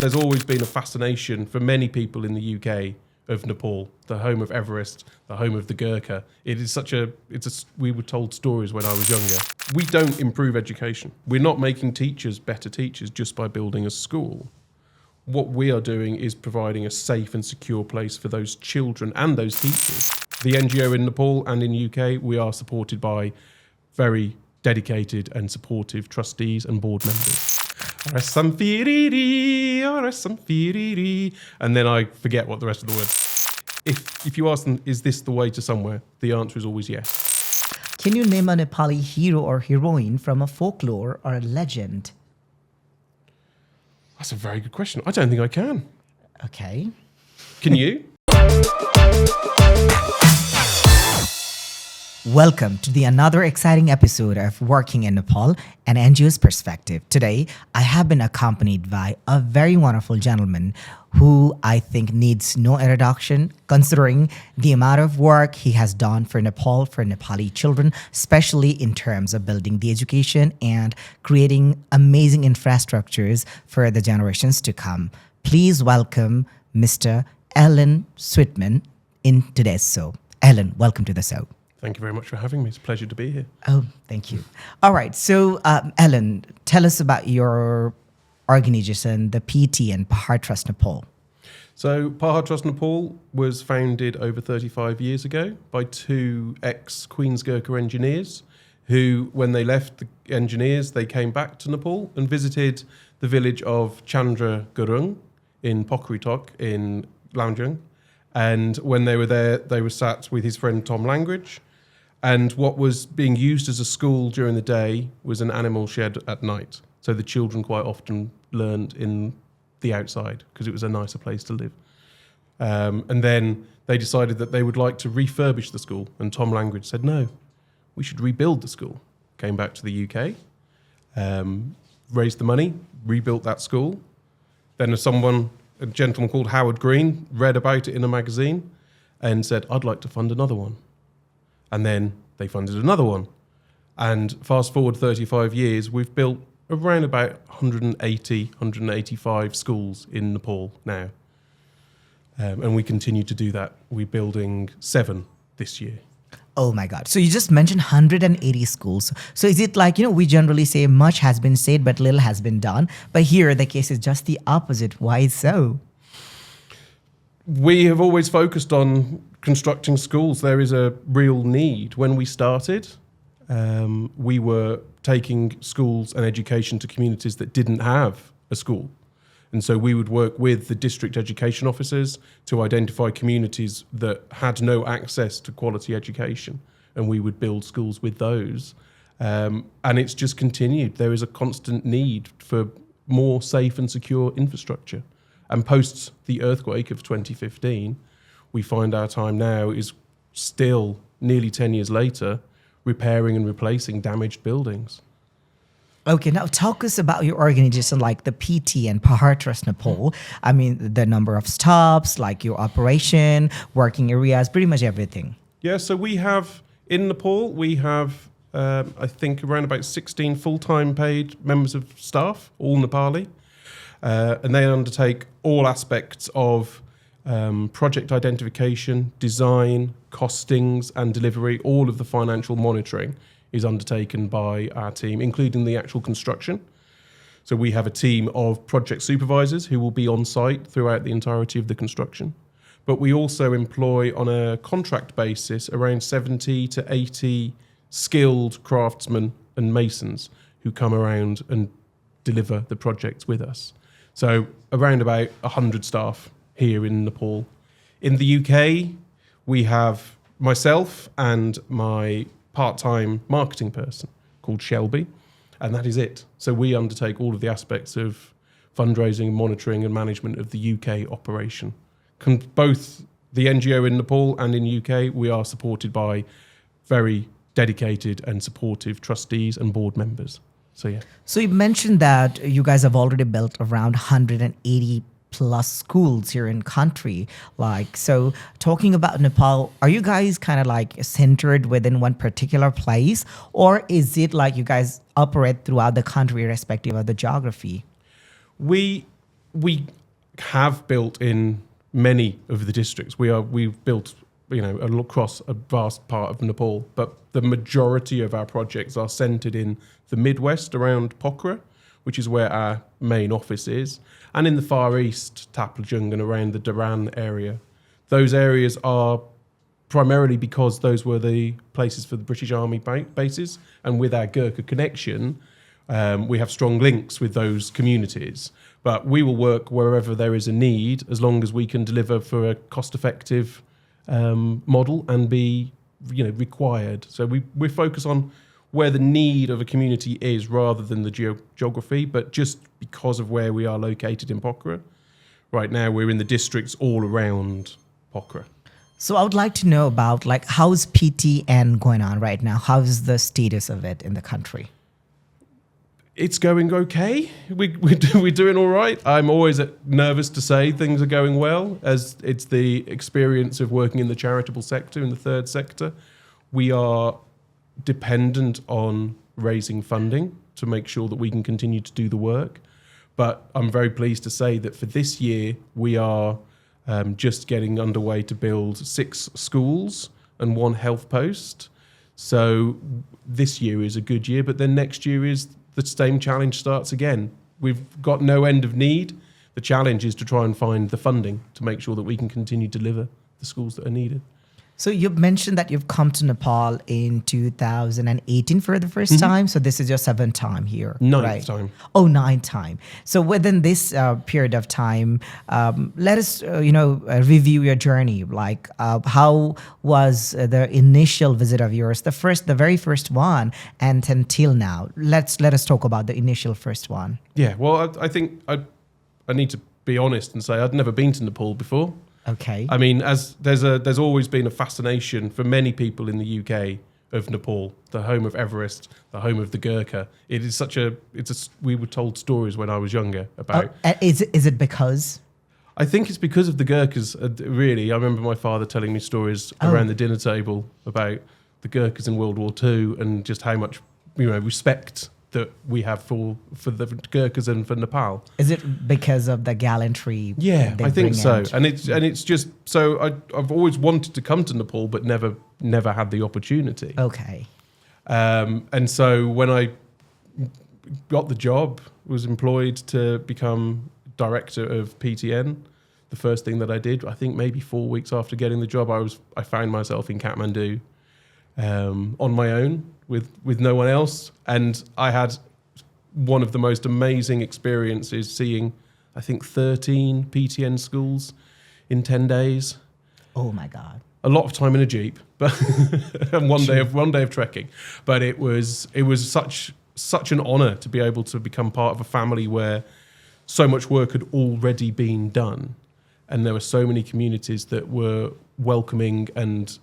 there's always been a fascination for many people in the UK of Nepal, the home of Everest, the home of the Gurkha. It is we were told stories when I was younger. We don't improve education. We're not making teachers better teachers just by building a school. What we are doing is providing a safe and secure place for those children and those teachers. The NGO in Nepal and in UK, we are supported by very dedicated and supportive trustees and board members. And then I forget what the rest of the word. If you ask them, is this the way to somewhere? The answer is always yes. Can you name a Nepali hero or heroine from a folklore or a legend? That's a very good question. I don't think I can. Okay. Can you? Welcome to another exciting episode of Working in Nepal, an NGO's perspective. Today, I have been accompanied by a very wonderful gentleman who I think needs no introduction, considering the amount of work he has done for Nepal, for Nepali children, especially in terms of building the education and creating amazing infrastructures for the generations to come. Please welcome Mr. Alan Sweetman in today's show. Alan, welcome to the show. Thank you very much for having me. It's a pleasure to be here. Oh, thank you. All right. So, Alan, tell us about your organization, the PT and Pahar Trust Nepal. So, Pahar Trust Nepal was founded over 35 years ago by two ex-Queen's Gurkha engineers who, when they left the engineers, they came back to Nepal and visited the village of Chandra Gurung in Pokritok in Langridge. And when they were there, they were sat with his friend Tom Langridge. And what was being used as a school during the day was an animal shed at night. So the children quite often learned in the outside because it was a nicer place to live. And then they decided that they would like to refurbish the school. And Tom Langridge said, no, we should rebuild the school. Came back to the UK, raised the money, rebuilt that school. Then a gentleman called Howard Green read about it in a magazine and said, I'd like to fund another one. And then they funded another one. And fast forward 35 years, we've built around about 185 schools in Nepal now. And we continue to do that. We're building 7 this year. Oh my God. So you just mentioned 180 schools. So is it like, we generally say much has been said, but little has been done. But here the case is just the opposite. Why so? We have always focused on constructing schools. There is a real need. When we started, we were taking schools and education to communities that didn't have a school. And so we would work with the district education officers to identify communities that had no access to quality education. And we would build schools with those. And it's just continued. There is a constant need for more safe and secure infrastructure. And post the earthquake of 2015, we find our time now is still, nearly 10 years later, repairing and replacing damaged buildings. Okay, now talk us about your organization, like the PT and Pahar Trust Nepal. I mean, the number of stops, like your operation, working areas, pretty much everything. Yeah, so we have, in Nepal, we have, I think, around about 16 full-time paid members of staff, all Nepali. And they undertake all aspects of project identification, design, costings and delivery. All of the financial monitoring is undertaken by our team, including the actual construction. So we have a team of project supervisors who will be on site throughout the entirety of the construction. But we also employ on a contract basis around 70 to 80 skilled craftsmen and masons who come around and deliver the projects with us. So around about 100 staff here in Nepal. In the UK, we have myself and my part-time marketing person called Shelby, and that is it. So we undertake all of the aspects of fundraising, monitoring and management of the UK operation. Both the NGO in Nepal and in UK, we are supported by very dedicated and supportive trustees and board members. So yeah. So you mentioned that you guys have already built around 180 plus schools here in country. So talking about Nepal, are you guys kind of like centered within one particular place, or is it like you guys operate throughout the country irrespective of the geography? We have built in many of the districts. We've built, across a vast part of Nepal, but the majority of our projects are centered in the Midwest around Pokhara, which is where our main office is, and in the Far East, Taplajung, and around the Dharan area. Those areas are primarily because those were the places for the British Army bases, and with our Gurkha connection, we have strong links with those communities. But we will work wherever there is a need, as long as we can deliver for a cost-effective model and be, required. So we focus on where the need of a community is rather than the geography, but just because of where we are located in Pokhara. Right now, we're in the districts all around Pokhara. So I would like to know about how's PTN going on right now? How's the status of it in the country? It's going okay. We're doing all right. I'm always nervous to say things are going well, as it's the experience of working in the charitable sector, in the third sector. We are dependent on raising funding to make sure that we can continue to do the work. But I'm very pleased to say that for this year, we are just getting underway to build 6 schools and 1 health post. So this year is a good year, but then next year is the same challenge starts again. We've got no end of need. The challenge is to try and find the funding to make sure that we can continue to deliver the schools that are needed. So you've mentioned that you've come to Nepal in 2018 for the first time. So this is your 7th time here, Ninth time. Oh, 9th time. So within this period of time, let us, review your journey. How was the initial visit of yours, the very first one, and until now? Let us talk about the initial first one. Yeah, well, I think I need to be honest and say I'd never been to Nepal before. Okay. I mean, as there's always been a fascination for many people in the UK of Nepal, the home of Everest, the home of the Gurkha. It is we were told stories when I was younger about. Is it because? I think it's because of the Gurkhas. Really, I remember my father telling me stories around the dinner table about the Gurkhas in World War II and just how much respect that we have for the Gurkhas and for Nepal. Is it because of the gallantry? Yeah, I think so. Out? And it's just so I've always wanted to come to Nepal, but never had the opportunity. Okay. And so when I got the job, was employed to become director of PTN. The first thing that I did, I think maybe 4 weeks after getting the job, I found myself in Kathmandu on my own with no one else, and I had one of the most amazing experiences seeing, I think, 13 PTN schools in 10 days. Oh my God! A lot of time in a jeep, but and one day of trekking. But it was such an honour to be able to become part of a family where so much work had already been done, and there were so many communities that were welcoming and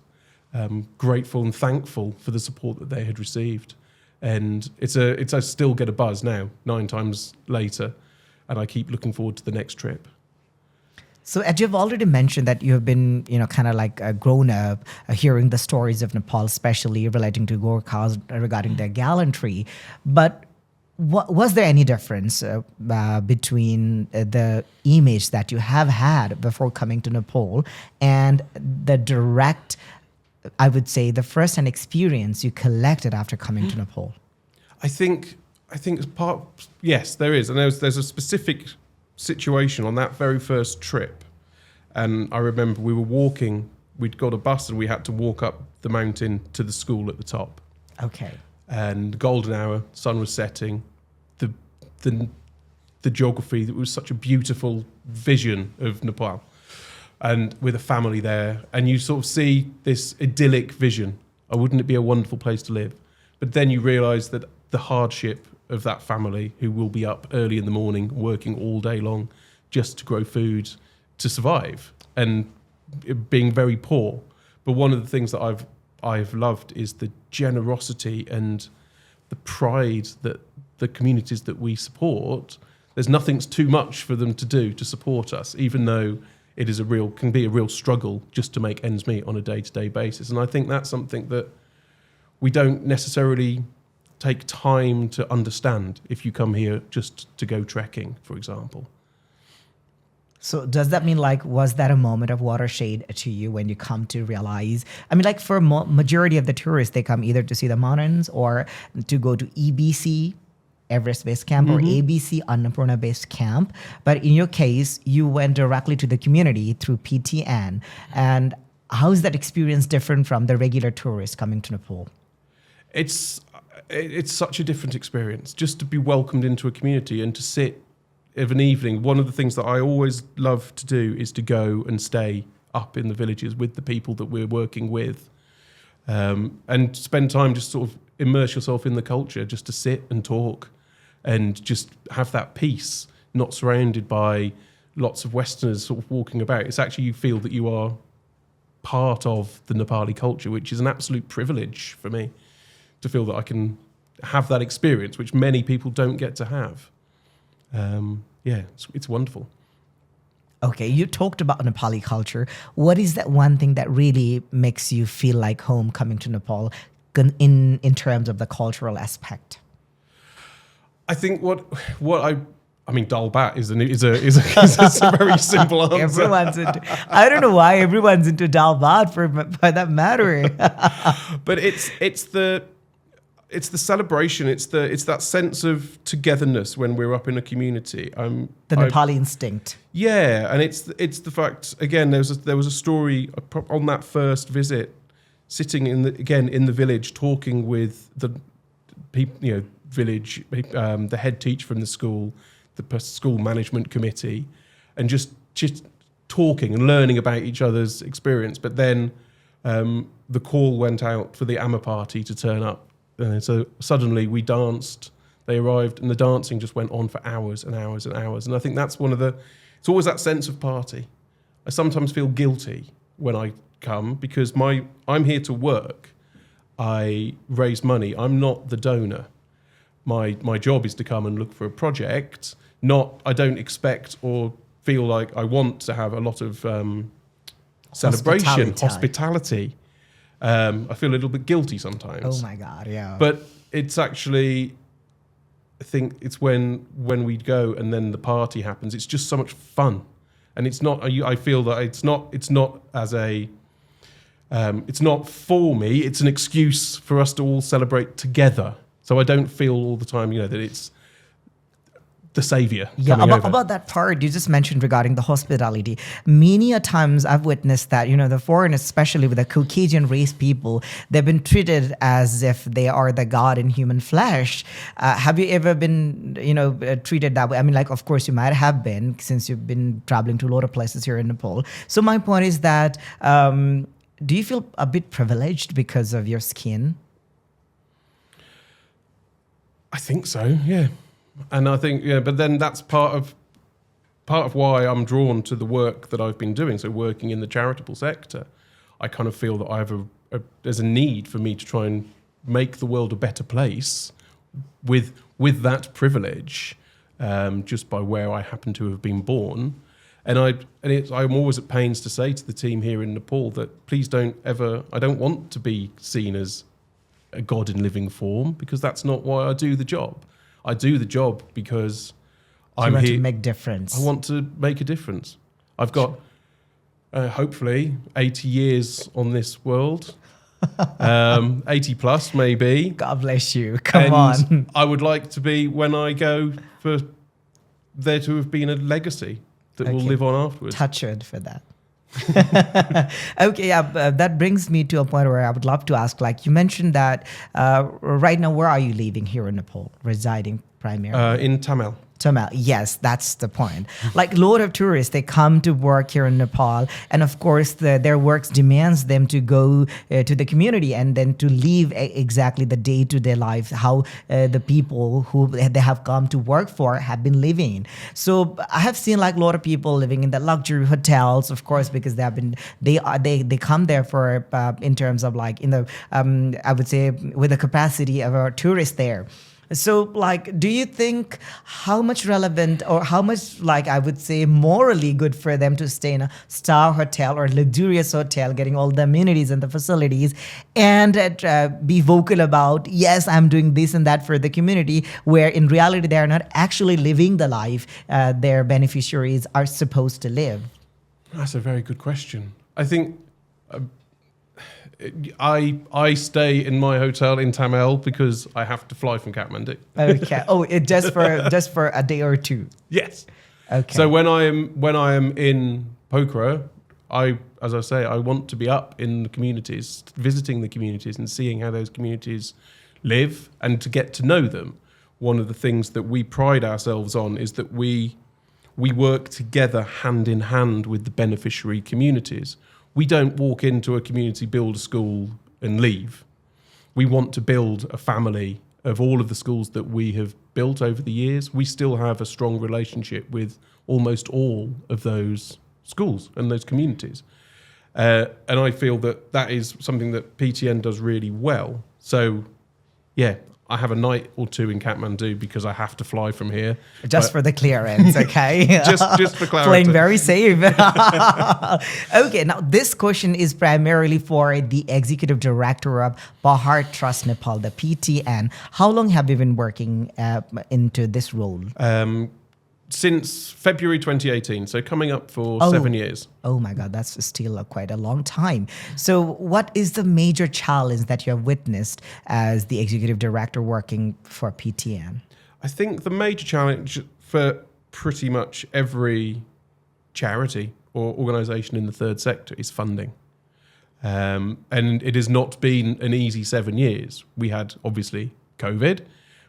grateful and thankful for the support that they had received. And I still get a buzz now, 9 times later, and I keep looking forward to the next trip. So as you've already mentioned that you have been, kind of grown up hearing the stories of Nepal, especially relating to Gurkhas regarding their gallantry. But was there any difference between the image that you have had before coming to Nepal and the direct, I would say, the first-hand experience you collected after coming to Nepal? I think as part, yes, there is, and there's a specific situation on that very first trip, and I remember we were walking. We'd got a bus and we had to walk up the mountain to the school at the top. Okay. And golden hour, sun was setting, the geography. That was such a beautiful vision of Nepal. And with a family there, and you sort of see this idyllic vision. Oh, wouldn't it be a wonderful place to live? But then you realise that the hardship of that family, who will be up early in the morning, working all day long, just to grow food to survive, and being very poor. But one of the things that I've loved is the generosity and the pride that the communities that we support. There's nothing's too much for them to do to support us, even though it is can be a real struggle just to make ends meet on a day-to-day basis. And I think that's something that we don't necessarily take time to understand if you come here just to go trekking, for example. So does that mean like, was that a moment of watershed to you when you come to realize, I mean, like for majority of the tourists, they come either to see the mountains or to go to EBC, Everest Base Camp, or ABC, Annapurna Base Camp. But in your case, you went directly to the community through PTN. And how is that experience different from the regular tourists coming to Nepal? It's such a different experience just to be welcomed into a community and to sit of an evening. One of the things that I always love to do is to go and stay up in the villages with the people that we're working with, and spend time just sort of immerse yourself in the culture, just to sit and talk and just have that peace, not surrounded by lots of Westerners sort of walking about. It's actually, you feel that you are part of the Nepali culture, which is an absolute privilege for me to feel that I can have that experience, which many people don't get to have. It's wonderful. Okay, you talked about Nepali culture. What is that one thing that really makes you feel like home coming to Nepal in terms of the cultural aspect? I think I mean, dal bhat is a very simple answer. I don't know why everyone's into dal bhat for that matter. But it's the celebration. It's that sense of togetherness when we're up in a community. The Nepali instinct. Yeah, and it's the fact. Again, there was a story on that first visit, sitting in the village, talking with the people, village, the head teacher from the school, the school management committee, and just talking and learning about each other's experience. But then the call went out for the Amma party to turn up. So suddenly we danced, they arrived, and the dancing just went on for hours and hours and hours. And I think that's it's always that sense of party. I sometimes feel guilty when I come because I'm here to work. I raise money. I'm not the donor. My job is to come and look for a project. I don't expect or feel like I want to have a lot of celebration, hospitality. I feel a little bit guilty sometimes. Oh my God, yeah. But it's actually, I think it's when we go and then the party happens, it's just so much fun. And it's not, I feel that it's not for me, it's an excuse for us to all celebrate together. So I don't feel all the time, that it's the savior. Yeah, about that part you just mentioned regarding the hospitality. Many a times I've witnessed that, the foreigners, especially with the Caucasian race people, they've been treated as if they are the God in human flesh. Have you ever been, treated that way? I mean, like, of course you might have been, since you've been traveling to a lot of places here in Nepal. So my point is that, do you feel a bit privileged because of your skin? I think so, yeah. And I think, but then that's part of why I'm drawn to the work that I've been doing. So working in the charitable sector, I kind of feel that there's a need for me to try and make the world a better place with that privilege, just by where I happen to have been born. And I'm always at pains to say to the team here in Nepal that please I don't want to be seen as a God in living form, because that's not why I do the job. I do the job because I'm here to make difference. I want to make a difference. I've got hopefully 80 years on this world, 80 plus maybe. God bless you. Come on. I would like to be, when I go, for there to have been a legacy that will live on afterwards. Touch wood for that. Okay, that brings me to a point where I would love to ask, like you mentioned that right now, where are you living here in Nepal, residing primarily? In Tamil. Tamil, yes, that's the point. Like a lot of tourists, they come to work here in Nepal, and of course their work demands them to go to the community and then to live exactly the day-to-day life, how the people who they have come to work for have been living. So I have seen like a lot of people living in the luxury hotels, of course, because they come there for in terms of like I would say with the capacity of a tourist there. So, like, do you think how much relevant or how much, like, I would say, morally good for them to stay in a star hotel or luxurious hotel, getting all the amenities and the facilities, and be vocal about, yes, I'm doing this and that for the community, where in reality they are not actually living the life their beneficiaries are supposed to live? That's a very good question. I think I stay in my hotel in Tamil because I have to fly from Kathmandu. Okay. Oh, it just for a day or two. Yes. Okay. So when I am in Pokhara, as I say, I want to be up in the communities, visiting the communities and seeing how those communities live and to get to know them. One of the things that we pride ourselves on is that we work together hand in hand with the beneficiary communities. We don't walk into a community, build a school and leave. We want to build a family of all of the schools that we have built over the years. We still have a strong relationship with almost all of those schools and those communities. And I feel that is something that PTN does really well. So, yeah, I have a night or two in Kathmandu because I have to fly from here. Just for the clearance, okay? just for clarity. Playing very safe. Okay, now this question is primarily for the Executive Director of Pahar Trust Nepal, the PTN. How long have you been working into this role? Since February 2018, so coming up for 7 years. Oh my God, that's still quite a long time. So what is the major challenge that you have witnessed as the executive director working for PTN? I think the major challenge for pretty much every charity or organisation in the third sector is funding. And it has not been an easy 7 years. We had, obviously, COVID,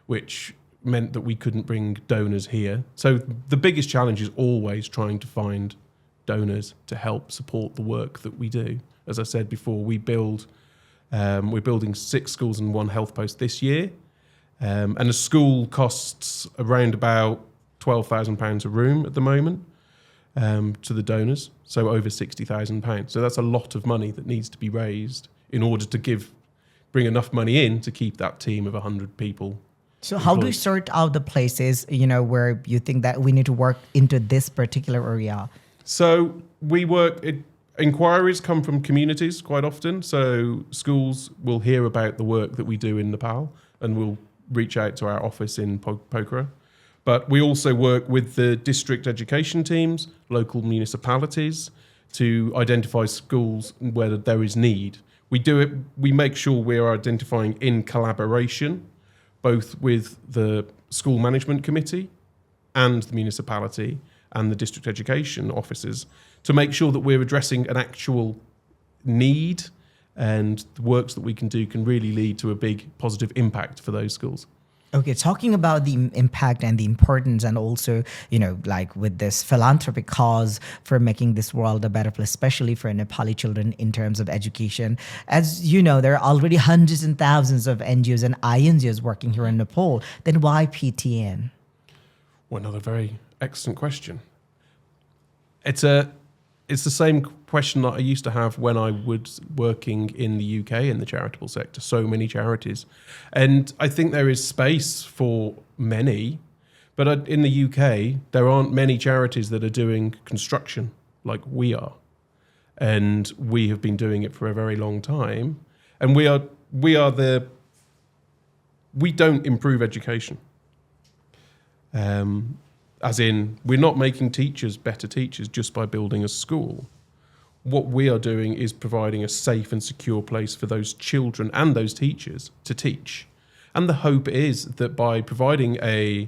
which meant that we couldn't bring donors here. So the biggest challenge is always trying to find donors to help support the work that we do. As I said before, we're building 6 schools and 1 health post this year. And a school costs around about £12,000 a room at the moment to the donors, so over £60,000. So that's a lot of money that needs to be raised in order to bring enough money in to keep that team of 100 people. So how do you sort out the places, where you think that we need to work into this particular area? So inquiries come from communities quite often. So schools will hear about the work that we do in Nepal and will reach out to our office in Pokhara. But we also work with the district education teams, local municipalities, to identify schools where there is need. We make sure we're identifying in collaboration, both with the school management committee and the municipality and the district education officers, to make sure that we're addressing an actual need and the works that we can do can really lead to a big positive impact for those schools. Okay, talking about the impact and the importance, and also, like with this philanthropic cause for making this world a better place, especially for Nepali children in terms of education. As you know, there are already hundreds and thousands of NGOs and INGOs working here in Nepal. Then why PTN? Well, another very excellent question. It's the same question that I used to have when I was working in the UK in the charitable sector, so many charities. And I think there is space for many, but in the UK, there aren't many charities that are doing construction like we are. And we have been doing it for a very long time. And we don't improve education. As in, we're not making teachers better teachers just by building a school. What we are doing is providing a safe and secure place for those children and those teachers to teach. And the hope is that by providing a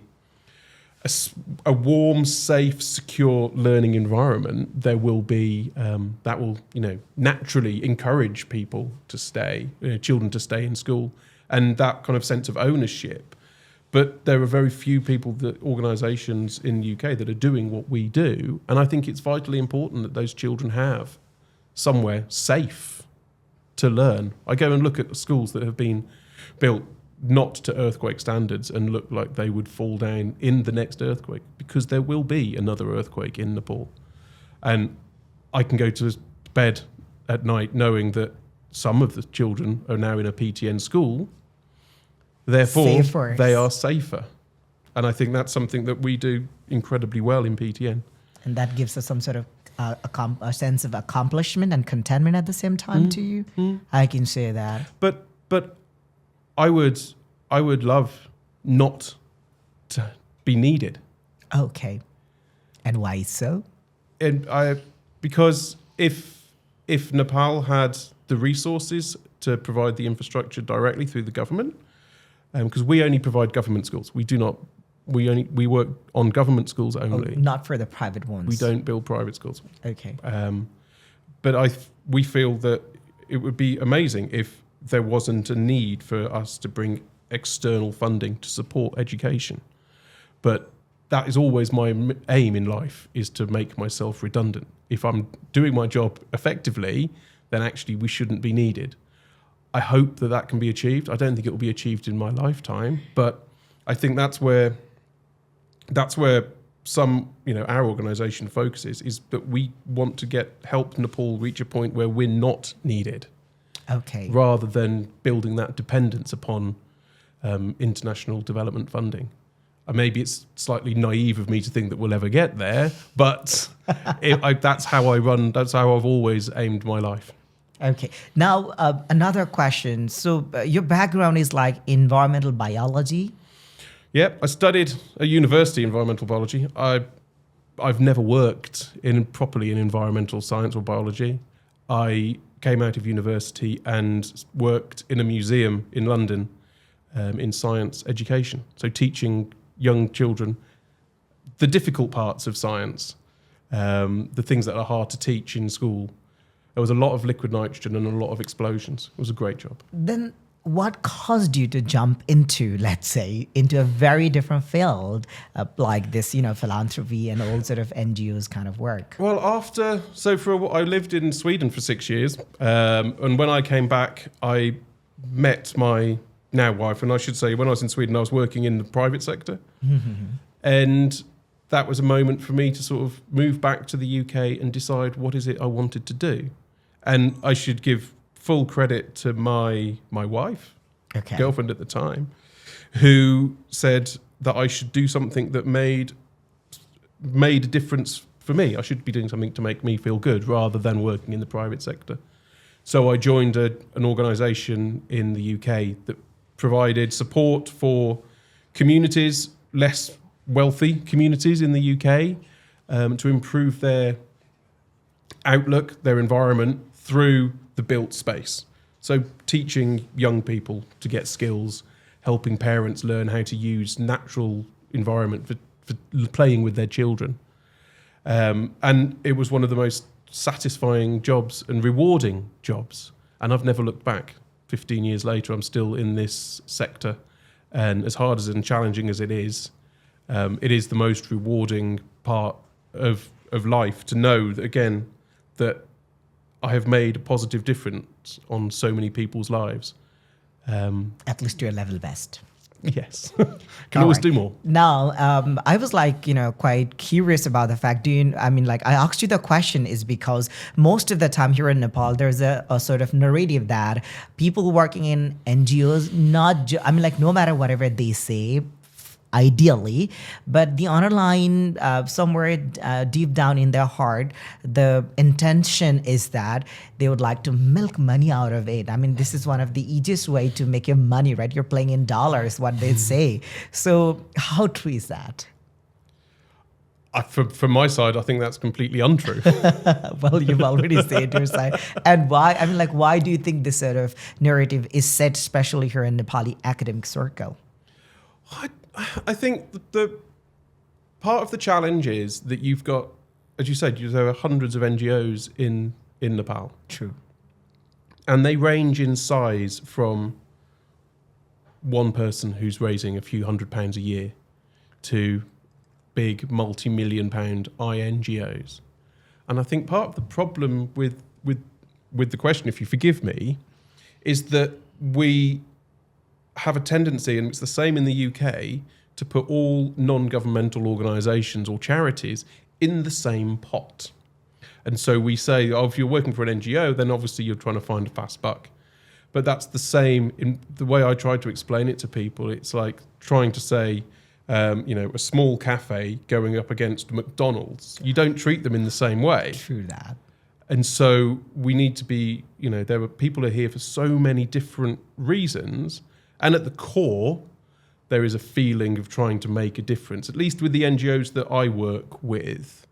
warm, safe, secure learning environment, there will be that will naturally encourage people to stay, children to stay in school, and that kind of sense of ownership. But there are very few organisations in the UK that are doing what we do. And I think it's vitally important that those children have somewhere safe to learn. I go and look at schools that have been built not to earthquake standards and look like they would fall down in the next earthquake, because there will be another earthquake in Nepal. And I can go to bed at night knowing that some of the children are now in a PTN school Therefore, Safer. they are safer. And I think that's something that we do incredibly well in PTN. And that gives us some sort of a sense of accomplishment and contentment at the same time to you. I can say that. But I would love not to be needed. Okay. And why so? Because if Nepal had the resources to provide the infrastructure directly through the government, because we only provide government schools, we work on government schools only. Not for the private ones. We don't build private schools. Okay. But we feel that it would be amazing if there wasn't a need for us to bring external funding to support education. But that is always my aim in life, is to make myself redundant. If I'm doing my job effectively, then actually we shouldn't be needed. I hope that can be achieved. I don't think it will be achieved in my lifetime, but I think that's where some, our organisation focuses, is that we want to help Nepal reach a point where we're not needed. Okay. Rather than building that dependence upon international development funding. Maybe it's slightly naive of me to think that we'll ever get there, but that's how I run. That's how I've always aimed my life. Okay. Now, another question. So your background is like environmental biology? Yeah, I studied at university environmental biology. I've never worked properly in environmental science or biology. I came out of university and worked in a museum in London in science education. So teaching young children the difficult parts of science, the things that are hard to teach in school. There was a lot of liquid nitrogen and a lot of explosions. It was a great job. Then what caused you to jump into, let's say, into a very different field like this, philanthropy and all sort of NGOs kind of work? Well, I lived in Sweden for 6 years. And when I came back, I met my now wife. And I should say, when I was in Sweden, I was working in the private sector. And that was a moment for me to sort of move back to the UK and decide what is it I wanted to do. And I should give full credit to my wife, girlfriend at the time, who said that I should do something that made a difference for me. I should be doing something to make me feel good rather than working in the private sector. So I joined an organisation in the UK that provided support for communities, less wealthy communities in the UK, to improve their outlook, their environment through the built space. So teaching young people to get skills, helping parents learn how to use natural environment for playing with their children. And it was one of the most satisfying jobs and rewarding jobs. And I've never looked back. 15 years later, I'm still in this sector. And as hard and challenging as it is the most rewarding part of life to know that, again, that I have made a positive difference on so many people's lives. At least to a level best. Yes. Can always do more. Now, I was quite curious about the fact, I asked you the question is because most of the time here in Nepal, there's a sort of narrative that people working in NGOs, no matter whatever they say, ideally, but the underlying somewhere deep down in their heart, the intention is that they would like to milk money out of it. This is one of the easiest way to make your money, right? You're playing in dollars, what they say. So how true is that? From my side, I think that's completely untrue. Well, you've already said your side. And why? Why do you think this sort of narrative is set, especially here in Nepali academic circle? I think the part of the challenge is that you've got, as you said, there are hundreds of NGOs in Nepal. True. And they range in size from one person who's raising a few £100 a year to big multi-million pound INGOs. And I think part of the problem with the question, if you forgive me, is that we have a tendency, and it's the same in the UK, to put all non-governmental organisations or charities in the same pot. And so we say, if you're working for an NGO, then obviously you're trying to find a fast buck. But that's the same in the way I try to explain it to people. It's like trying to say, a small cafe going up against McDonald's. You don't treat them in the same way. True that. And so we need to be, people are here for so many different reasons. And at the core, there is a feeling of trying to make a difference, at least with the NGOs that I work with.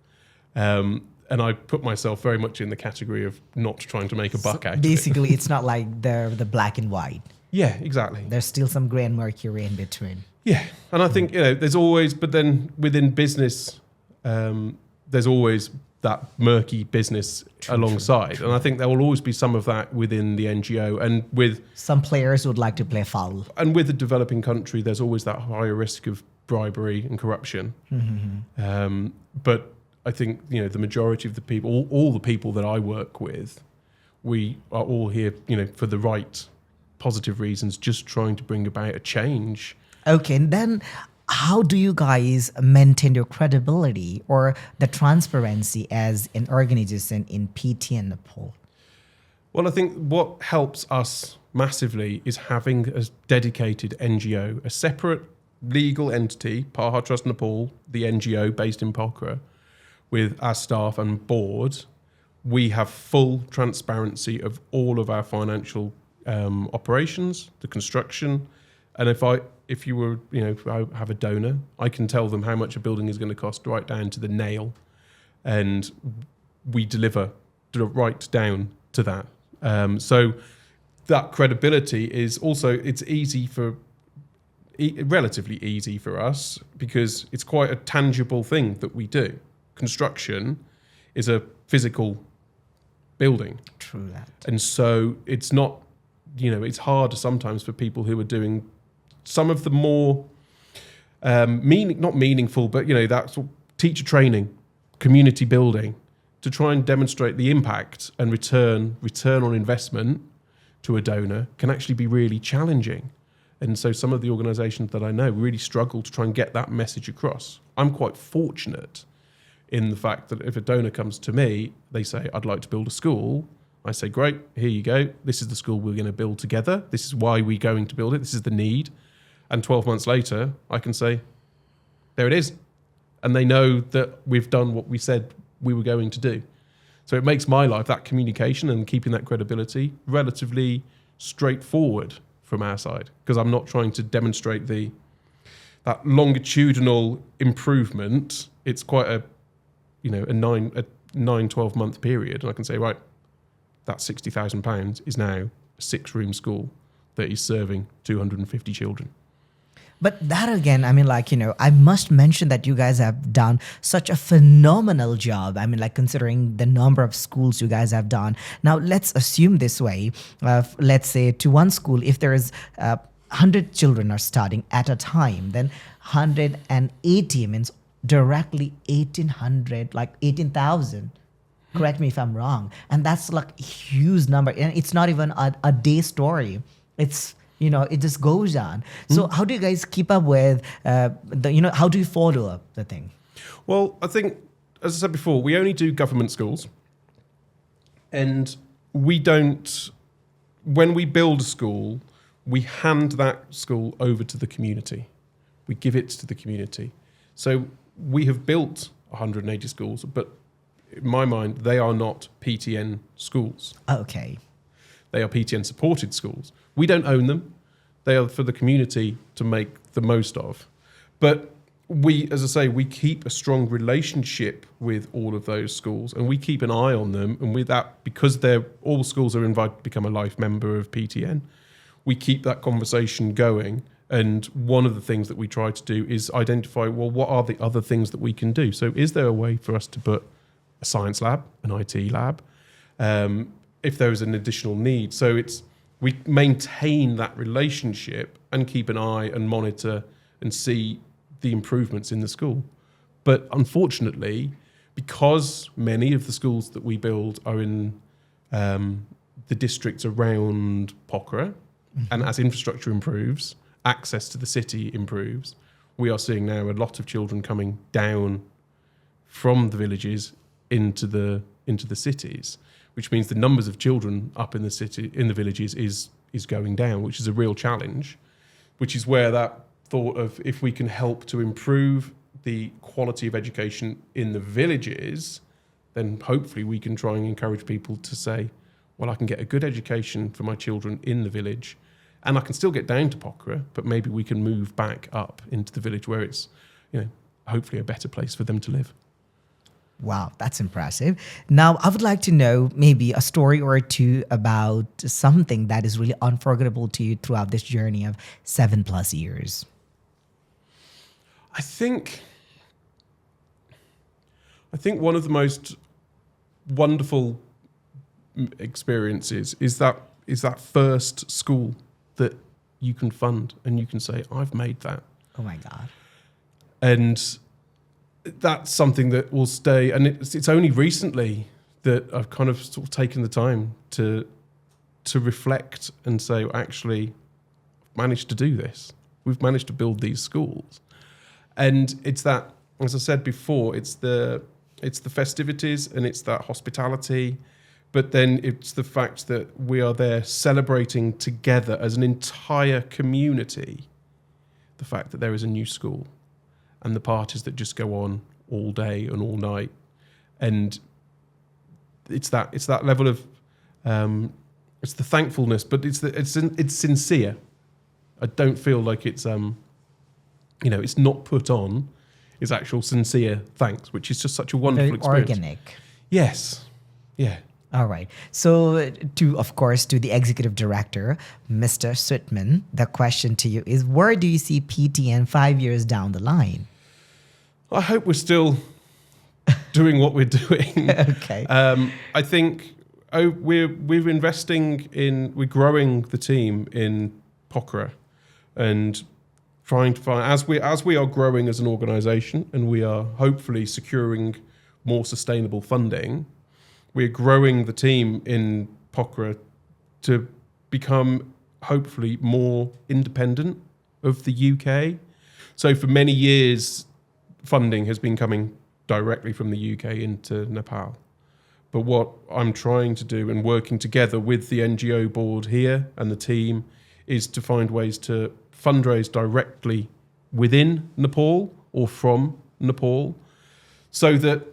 And I put myself very much in the category of not trying to make a buck out of it. Basically, it's not like they're the black and white. Yeah, exactly. There's still some gray and mercury in between. Yeah, and I think, there's always, but then within business, there's always that murky business alongside. And I think there will always be some of that within the NGO. And with some players would like to play foul. And with a developing country, there's always that higher risk of bribery and corruption. But I think, the majority of the people, all the people that I work with, we are all here, for the right positive reasons, just trying to bring about a change. Okay, and then how do you guys maintain your credibility or the transparency as an organization in PT and Nepal? Well, I think what helps us massively is having a dedicated NGO, a separate legal entity, Pahar Trust Nepal, the NGO based in Pokhara, with our staff and board. We have full transparency of all of our financial operations, the construction. And if I have a donor, I can tell them how much a building is going to cost right down to the nail. And we deliver right down to that. So that credibility is also, it's relatively easy for us because it's quite a tangible thing that we do. Construction is a physical building. True that. And so it's not, it's harder sometimes for people who are doing some of the more not meaningful, but that's teacher training, community building, to try and demonstrate the impact and return on investment to a donor can actually be really challenging. And so some of the organisations that I know really struggle to try and get that message across. I'm quite fortunate in the fact that if a donor comes to me, they say, I'd like to build a school. I say, great, here you go. This is the school we're going to build together. This is why we're going to build it. This is the need. And 12 months later, I can say, there it is. And they know that we've done what we said we were going to do. So it makes my life, that communication and keeping that credibility, relatively straightforward from our side, because I'm not trying to demonstrate that longitudinal improvement. It's quite a 12 month period. And I can say, right, that £60,000 is now a 6-room school that is serving 250 children. But that again, I must mention that you guys have done such a phenomenal job. Considering the number of schools you guys have done. Now, let's assume this way. Let's say to one school, if there is 100 children are studying at a time, then 180 means directly 1,800, like 18,000. Correct me if I'm wrong. And that's like a huge number. And it's not even a day story. It's, it just goes on. So how do you guys keep up with, how do you follow up the thing? Well, I think, as I said before, we only do government schools. And we don't, when we build a school, we hand that school over to the community. We give it to the community. So we have built 180 schools, but in my mind, they are not PTN schools. Okay. They are PTN supported schools. We don't own them. They are for the community to make the most of. But we, as I say, we keep a strong relationship with all of those schools and we keep an eye on them. And with that, because all schools are invited to become a life member of PTN, we keep that conversation going. And one of the things that we try to do is identify, well, what are the other things that we can do? So is there a way for us to put a science lab, an IT lab, if there is an additional need? So we maintain that relationship and keep an eye and monitor and see the improvements in the school. But unfortunately, because many of the schools that we build are in the districts around Pokhara, and as infrastructure improves, access to the city improves, we are seeing now a lot of children coming down from the villages into the cities, which means the numbers of children up in the villages is is going down, which is a real challenge, which is where that thought of if we can help to improve the quality of education in the villages, then hopefully we can try and encourage people to say, well, I can get a good education for my children in the village and I can still get down to Pokhara, but maybe we can move back up into the village where it's, hopefully a better place for them to live. Wow, that's impressive. Now, I would like to know maybe a story or two about something that is really unforgettable to you throughout this journey of 7+ years. I think one of the most wonderful experiences is that first school that you can fund and you can say, I've made that. Oh my God. And that's something that will stay. And it's only recently that I've kind of sort of taken the time to reflect and say, well, actually, I've managed to do this. We've managed to build these schools. And it's that, as I said before, it's the festivities and it's that hospitality, but then it's the fact that we are there celebrating together as an entire community, the fact that there is a new school and the parties that just go on all day and all night. And it's that level of, it's the thankfulness, but it's sincere. I don't feel like it's, it's not put on. It's actual sincere thanks, which is just such a wonderful experience. Organic. Yes. Yeah. All right. So to the executive director, Mr. Sweetman, the question to you is, where do you see PTN 5 years down the line? I hope we're still doing what we're doing. Okay. I think we're investing we're growing the team in Pokhara and trying to find, as we are growing as an organisation and we are hopefully securing more sustainable funding, we're growing the team in Pokhara to become hopefully more independent of the UK. So for many years, funding has been coming directly from the UK into Nepal. But what I'm trying to do and working together with the NGO board here and the team is to find ways to fundraise directly within Nepal or from Nepal, so that,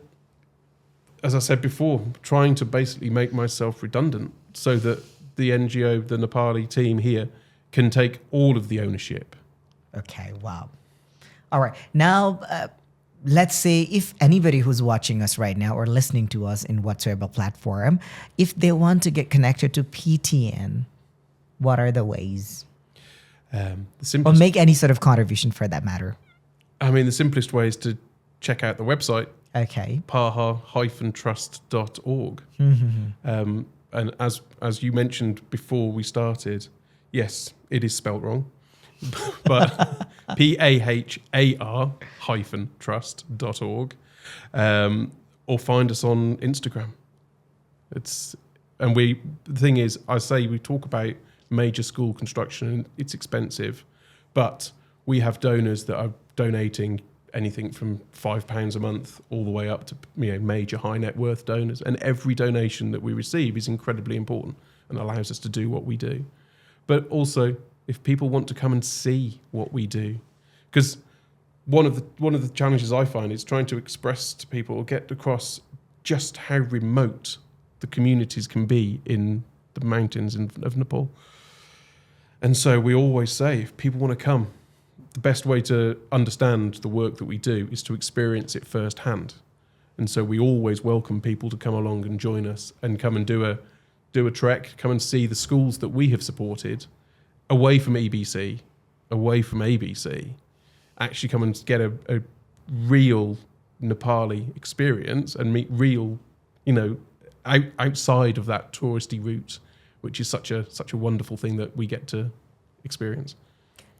as I said before, trying to basically make myself redundant so that the NGO, the Nepali team here, can take all of the ownership. Okay, wow. All right. Now, let's say if anybody who's watching us right now or listening to us in whatsoever platform, if they want to get connected to PTN, what are the ways? Or make any sort of contribution for that matter. I mean, the simplest way is to check out the website. Okay. Pahar-trust.org. And as you mentioned before we started, yes, it is spelt wrong, but Pahar-trust.org, or find us on Instagram. The thing is, I say we talk about major school construction and it's expensive, but we have donors that are donating anything from £5 a month all the way up to major high net worth donors, and every donation that we receive is incredibly important and allows us to do what we do. But also, if people want to come and see what we do, because one of the challenges I find is trying to express to people or get across just how remote the communities can be in the mountains of Nepal. And so we always say, if people want to come, the best way to understand the work that we do is to experience it firsthand. And so we always welcome people to come along and join us and come and do a trek, come and see the schools that we have supported away from EBC, away from ABC, actually come and get a real Nepali experience and meet real, outside of that touristy route, which is such a wonderful thing that we get to experience.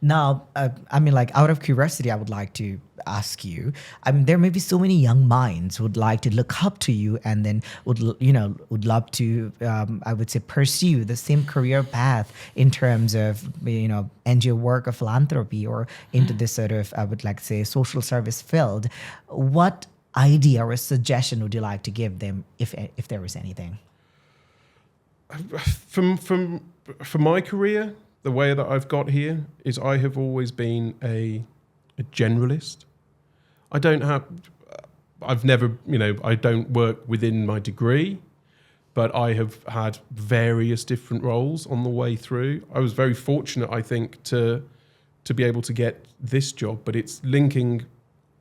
Now, out of curiosity, I would like to ask you, there may be so many young minds who would like to look up to you and then would love to, I would say, pursue the same career path in terms of, NGO work or philanthropy or into this sort of, I would like to say, social service field. What idea or suggestion would you like to give them if there was anything? From for my career, the way that I've got here is I have always been a generalist. I don't work within my degree, but I have had various different roles on the way through. I was very fortunate, I think, to be able to get this job, but it's linking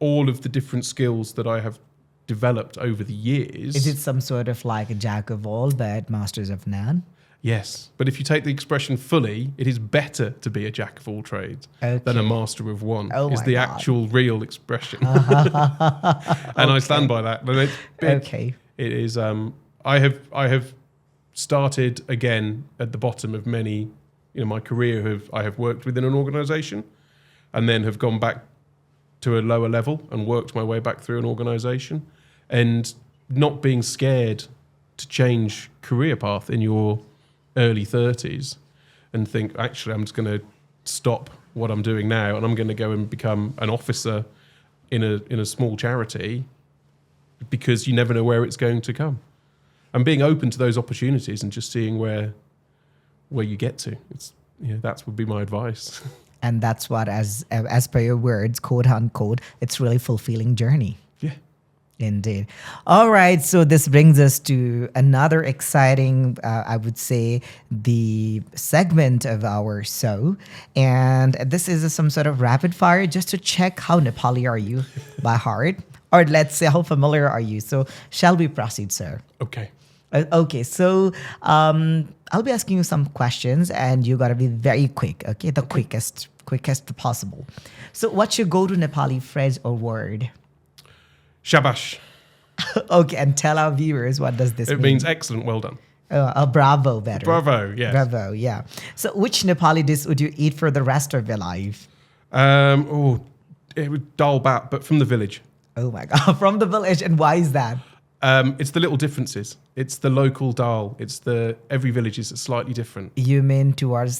all of the different skills that I have developed over the years. Is it some sort of like a jack of all but masters of none? Yes, but if you take the expression fully, it is better to be a jack of all trades than a master of one. Is the actual real expression, and I stand by that. It is. I have started again at the bottom of many. My career I have worked within an organisation, and then have gone back to a lower level and worked my way back through an organisation, and not being scared to change career path in your early 30s and think, actually, I'm just going to stop what I'm doing now and I'm going to go and become an officer in a small charity, because you never know where it's going to come. And being open to those opportunities and just seeing where you get to. That would be my advice. And that's what, as per your words, quote unquote, it's really fulfilling journey. Yeah. Indeed. All right. So this brings us to another exciting, I would say, the segment of our show. And this is some sort of rapid fire just to check how Nepali are you by heart, or let's say how familiar are you. So shall we proceed, sir? Okay. Okay. So I'll be asking you some questions and you got to be very quick. Okay. The quickest possible. So what's your go-to Nepali phrase or word? Shabash. Okay, and tell our viewers, what does this mean? It means excellent, well done. Bravo, better. Bravo, yes. Bravo, yeah. So which Nepali dish would you eat for the rest of your life? It would dal bat, but from the village. Oh my God, from the village. And why is that? It's the little differences. It's the local dal. Every village is slightly different. You mean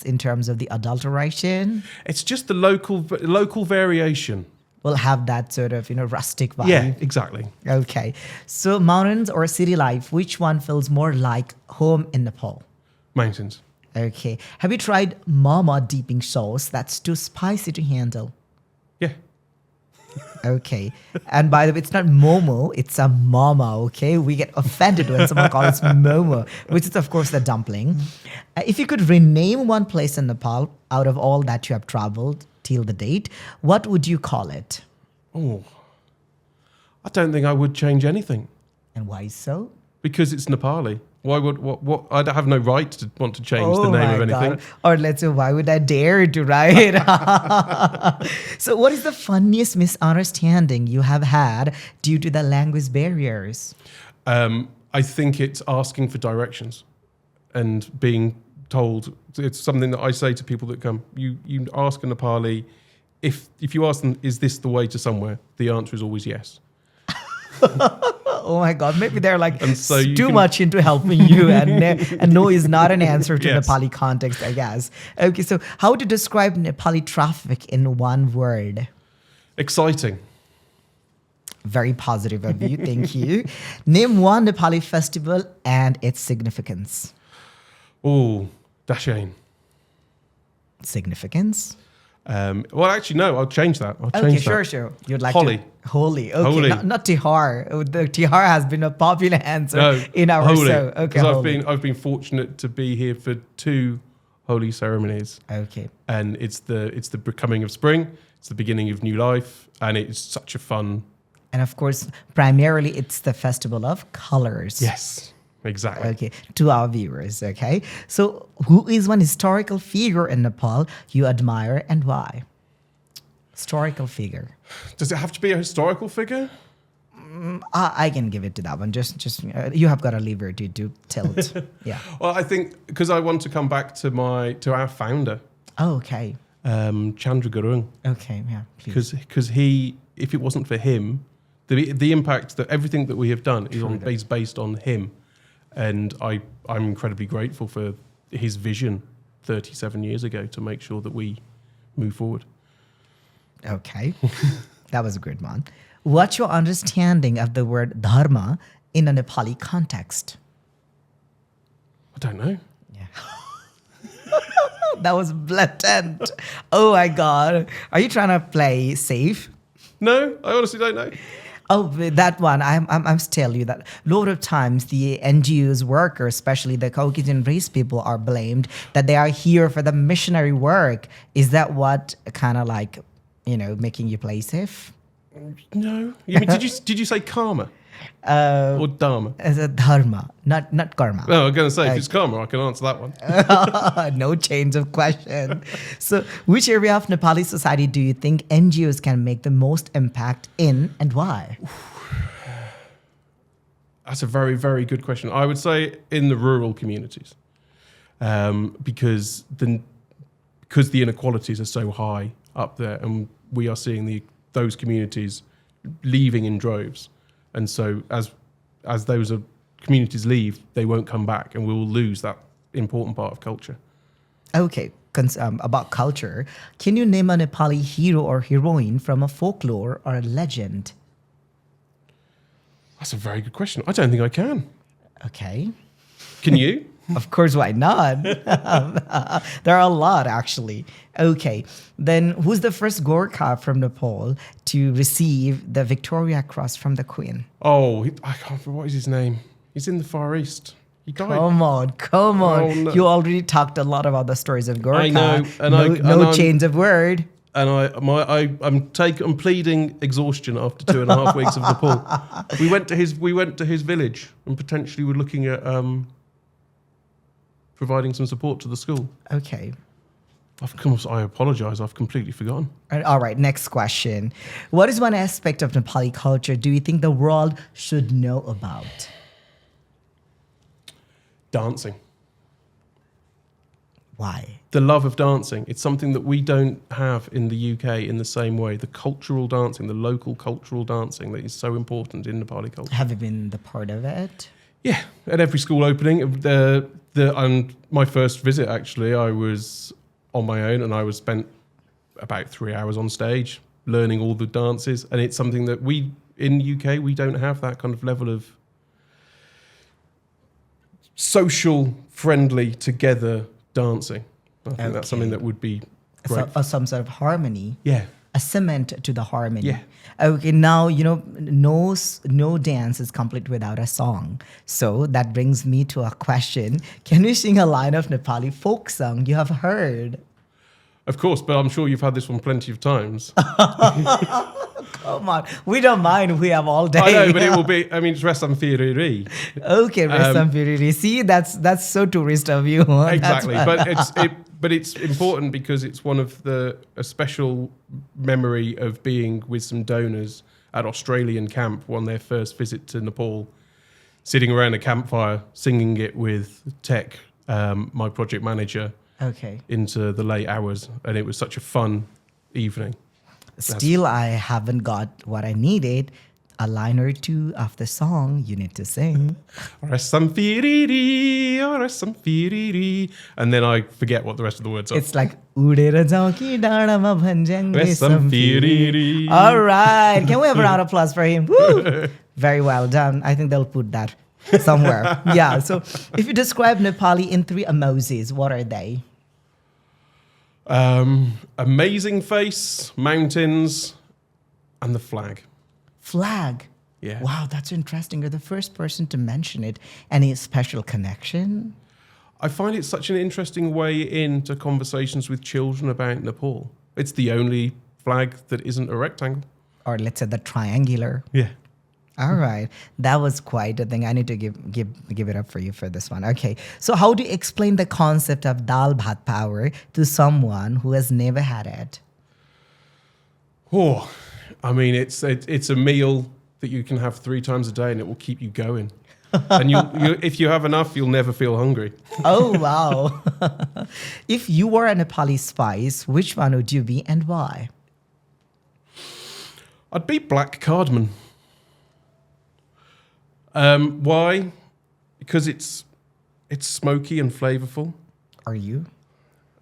in terms of the adulteration? It's just the local variation. Will have that sort of, rustic vibe. Yeah, exactly. Okay. So mountains or city life, which one feels more like home in Nepal? Mountains. Okay. Have you tried mama dipping sauce that's too spicy to handle? Yeah. Okay. And by the way, it's not momo, it's a mama, okay? We get offended when someone calls us momo, which is, of course, the dumpling. If you could rename one place in Nepal out of all that you have traveled till the date, what would you call it? Oh, I don't think I would change anything. And why so? Because it's Nepali. Why would what? I have no right to want to change the name of anything. God. Or let's say, why would I dare to, right? So what is the funniest misunderstanding you have had due to the language barriers? I think it's asking for directions and being told. It's something that I say to people that come. You ask a Nepali, if you ask them, is this the way to somewhere? The answer is always yes. Oh my God, maybe they're like so too much into helping you and no is not an answer to Yes. Nepali context, I guess. Okay, so how to describe Nepali traffic in one word? Exciting. Very positive of you, thank you. Name one Nepali festival and its significance. Oh, Dashain. Significance? Well, actually, no, I'll change that. Okay, sure. You'd like Holi. Holi. Okay, Holi. Not Tihar. The Tihar has been a popular answer in our Holi. show. Okay, Because Holi. I've been fortunate to be here for 2 holy ceremonies, Okay. and it's the becoming of spring. It's the beginning of new life, and it's such a fun. And of course, primarily it's the festival of colors. Yes, exactly. Okay, to our viewers, okay? So who is one historical figure in Nepal you admire and why? Historical figure. Does it have to be a historical figure? I can give it to that one. Just you have got a liberty to tilt. Yeah. Well, I think because I want to come back to our founder, Oh, okay. Chandra Gurung, Okay, yeah, please. because he, if it wasn't for him, the impact that everything that we have done is based on him, and I'm incredibly grateful for his vision 37 years ago to make sure that we move forward. Okay. That was a good one. What's your understanding of the word dharma in a Nepali context? I don't know. Yeah. That was blatant. Oh my God. Are you trying to play safe? No, I honestly don't know. Oh, that one. I'm tell you that a lot of times the NGOs workers, especially the Caucasian race people, are blamed that they are here for the missionary work. Is that what kind of like, making you play safe? No. You mean, did you say karma? Or dharma? As a dharma, not karma. No, I'm going to say, if it's karma, I can answer that one. No change of question. So, which area of Nepali society do you think NGOs can make the most impact in, and why? That's a very, very good question. I would say in the rural communities, because the inequalities are so high up there, and we are seeing those communities leaving in droves. And so as those communities leave, they won't come back, and we will lose that important part of culture. Okay, about culture, can you name a Nepali hero or heroine from a folklore or a legend? That's a very good question. I don't think I can. Okay. Can you? Of course, why not? There are a lot, actually. Okay, then who's the first Gurkha from Nepal to receive the Victoria Cross from the Queen? Oh, I can't remember, what is his name? He's in the Far East. He died. Come on. Oh, no. You already talked a lot about the stories of Gurkha. I know. No change of word. And I'm pleading exhaustion after 2.5 weeks of Nepal. We went to his village and potentially were looking at providing some support to the school. Okay. I apologize. I've completely forgotten. All right, next question. What is one aspect of Nepali culture do you think the world should know about? Dancing. Why? The love of dancing. It's something that we don't have in the UK in the same way. The cultural dancing, the local cultural dancing that is so important in Nepali culture. Have you been the part of it? Yeah, at every school opening. And my first visit, actually, I was on my own, and I was spent about 3 hours on stage learning all the dances. And it's something that in the UK, we don't have that kind of level of social, friendly, together dancing. I think that's something that would be great. Some sort of harmony. Yeah. A cement to the harmony. Yeah. Okay, now, no dance is complete without a song. So that brings me to a question. Can you sing a line of Nepali folk song you have heard? Of course, but I'm sure you've had this one plenty of times. Come on. We don't mind. We have all day. I know, but it will be, it's Resam Firiri. Okay, Resam Firiri. See, that's so tourist of you. Exactly. But it's important because it's one of a special memory of being with some donors at Australian camp on their first visit to Nepal, sitting around a campfire, singing it with Tech, my project manager, into the late hours. And it was such a fun evening. Still, I haven't got what I needed. A line or two of the song you need to sing. And then I forget what the rest of the words are. It's like Udera jauki dadama bhanjang resam firiri. All right. Can we have a round of applause for him? Woo! Very well done. I think they'll put that somewhere. Yeah. So if you describe Nepali in 3 emojis, what are they? Amazing face, mountains, and the flag. Flag. Yeah. Wow, that's interesting. You're the first person to mention it. Any special connection? I find it such an interesting way into conversations with children about Nepal. It's the only flag that isn't a rectangle. Or let's say the triangular. Yeah. All right. That was quite a thing. I need to give it up for you for this one. Okay. So how do you explain the concept of dal bhat power to someone who has never had it? Oh, it's a meal that you can have 3 times a day, and it will keep you going. And if you have enough, you'll never feel hungry. Oh, wow. If you were a Nepali spice, which one would you be and why? I'd be black cardamom. Why? Because it's smoky and flavorful. Are you?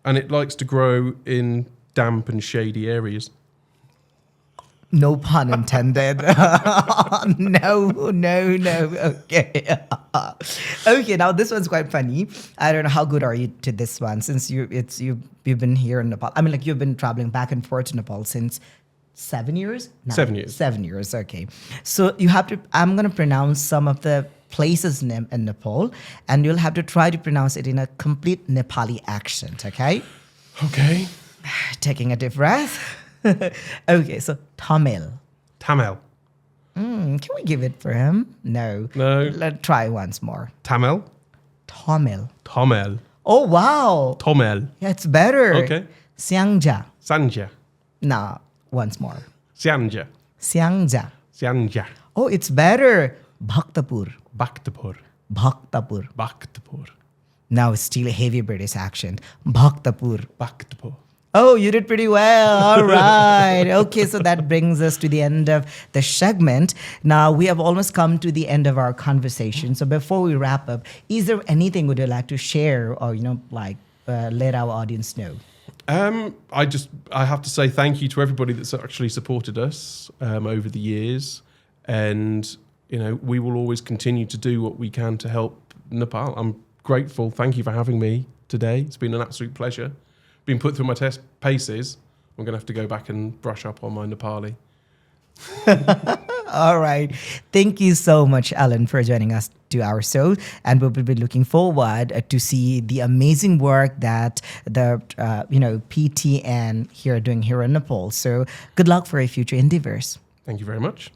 And it likes to grow in damp and shady areas. No pun intended. No. Okay. Okay. Now this one's quite funny. I don't know how good are you to this one since you've been here in Nepal. I mean, like you've been traveling back and forth to Nepal since 7 years. No, 7 years. 7 years. Okay. So you have to. I'm gonna pronounce some of the places name in Nepal, and you'll have to try to pronounce it in a complete Nepali accent. Okay. Okay. Taking a deep breath. Okay, so Tamil. Tamil. Can we give it for him? No. No. Let's try once more. Tamil. Tamil. Tamil. Oh, wow. Tamil. Yeah, it's better. Okay. Siangja. Sanja. Nah, once more. Sianja. Siangja. Sianja. Oh, it's better. Bhaktapur. Bhaktapur. Bhaktapur. Bhaktapur. Now it's still a heavy British accent. Bhaktapur. Bhaktapur. Oh, you did pretty well. All right. Okay, so that brings us to the end of the segment. Now, we have almost come to the end of our conversation. So before we wrap up, is there anything would you like to share or, let our audience know? I have to say thank you to everybody that's actually supported us over the years. And, we will always continue to do what we can to help Nepal. I'm grateful. Thank you for having me today. It's been an absolute pleasure. Been put through my test paces. I'm going to have to go back and brush up on my Nepali. All right. Thank you so much, Alan, for joining us to our show. And we'll be looking forward to see the amazing work that the, PTN here are doing here in Nepal. So good luck for your future endeavors. Thank you very much.